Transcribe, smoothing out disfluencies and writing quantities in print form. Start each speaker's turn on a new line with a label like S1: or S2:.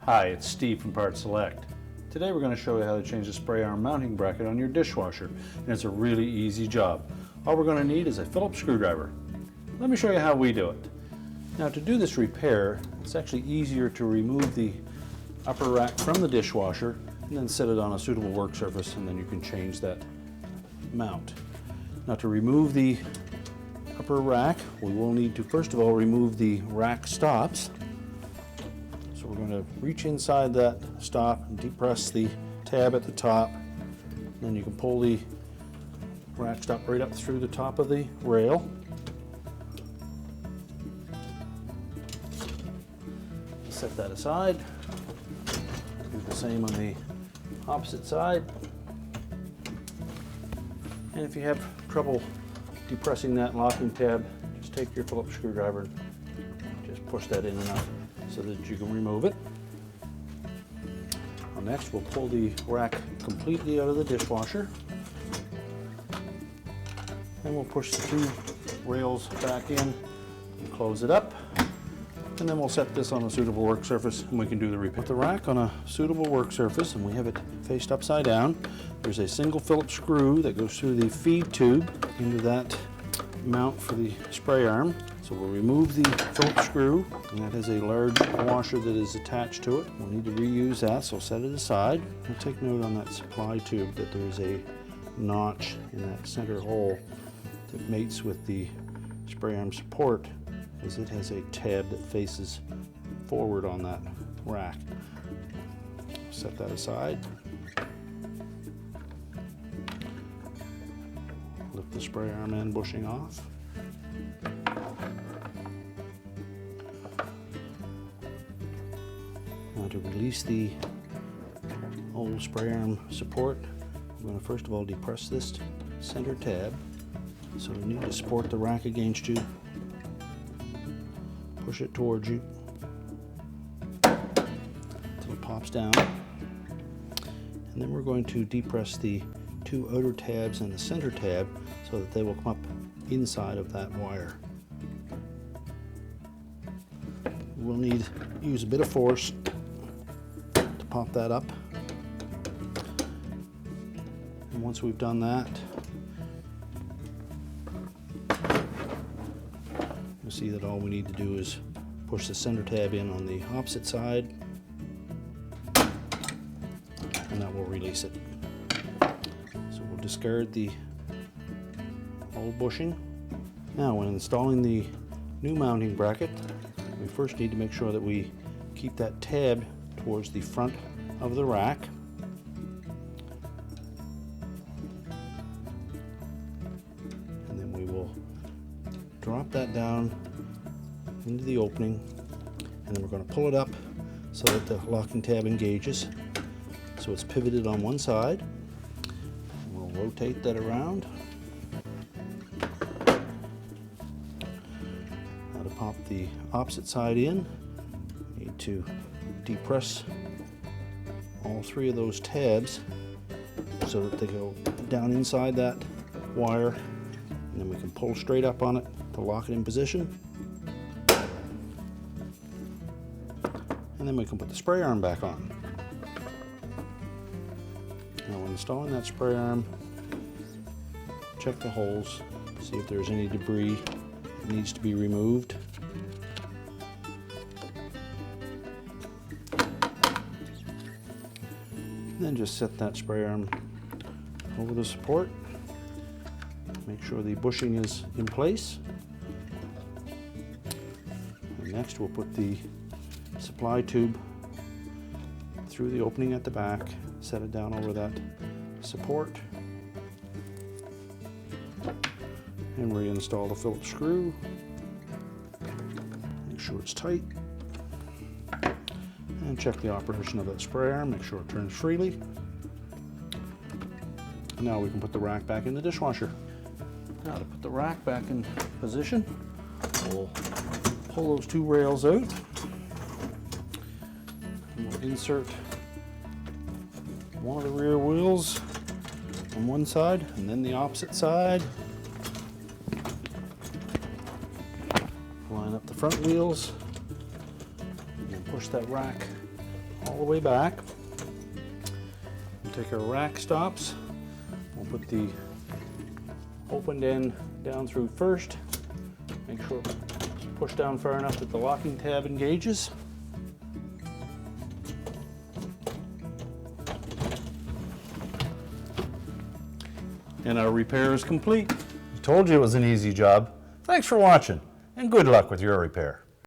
S1: Hi, it's Steve from PartSelect. Today we're going to show you how to change the spray arm mounting bracket on your dishwasher, and it's a really easy job. All we're going to need is a Phillips screwdriver. Let me show you how we do it. Now, to do this repair, it's actually easier to remove the upper rack from the dishwasher and then set it on a suitable work surface, and then you can change that mount. Now, to remove the upper rack, we will need to first of all remove the rack stops. So we're going to reach inside that stop and depress the tab at the top. Then you can pull the rack stop right up through the top of the rail. Set that aside. Do the same on the opposite side. And if you have trouble depressing that locking tab, just take your Phillips screwdriver and just push that in enough so that you can remove it. Well, next we'll pull the rack completely out of the dishwasher, and we'll push the two rails back in and close it up, and then we'll set this on a suitable work surface and we can do the repair. Put the rack on a suitable work surface and we have it faced upside down. There's a single Phillips screw that goes through the feed tube into that mount for the spray arm. So we'll remove the Phillips screw, and that has a large washer that is attached to it. We'll need to reuse that, so set it aside. I'll take note on that supply tube that there's a notch in that center hole that mates with the spray arm support, as it has a tab that faces forward on that rack. Set that aside. Lift the spray arm end bushing off. Now, to release the old spray arm support, we're going to first of all depress this center tab. So you need to support the rack against you. Push it towards you until it pops down. And then we're going to depress the two outer tabs and the center tab so that they will come up inside of that wire. We'll use a bit of force to pop that up. And once we've done that, you'll see that all we need to do is push the center tab in on the opposite side, and that will release it. So we'll discard the old bushing. Now, when installing the new mounting bracket, we first need to make sure that we keep that tab towards the front of the rack. And then we will drop that down into the opening, and then we're going to pull it up so that the locking tab engages. So it's pivoted on one side. We'll rotate that around. Now, to pop the opposite side in, we need to depress all three of those tabs so that they go down inside that wire, and then we can pull straight up on it to lock it in position. And then we can put the spray arm back on. Now, when installing that spray arm, check the holes, see if there's any debris that needs to be removed. And then just set that spray arm over the support. Make sure the bushing is in place. And next we'll put the supply tube through the opening at the back, set it down over that support, and reinstall the Phillips screw. Make sure it's tight, and check the operation of that spray arm, make sure it turns freely. Now we can put the rack back in the dishwasher. Now, to put the rack back in position, we'll pull those two rails out. We'll insert one of the rear wheels on one side and then the opposite side. Line up the front wheels and push that rack all the way back. We'll take our rack stops. We'll put the opened end down through first. Make sure push down far enough that the locking tab engages. And our repair is complete.
S2: Told you it was an easy job. Thanks for watching, and good luck with your repair.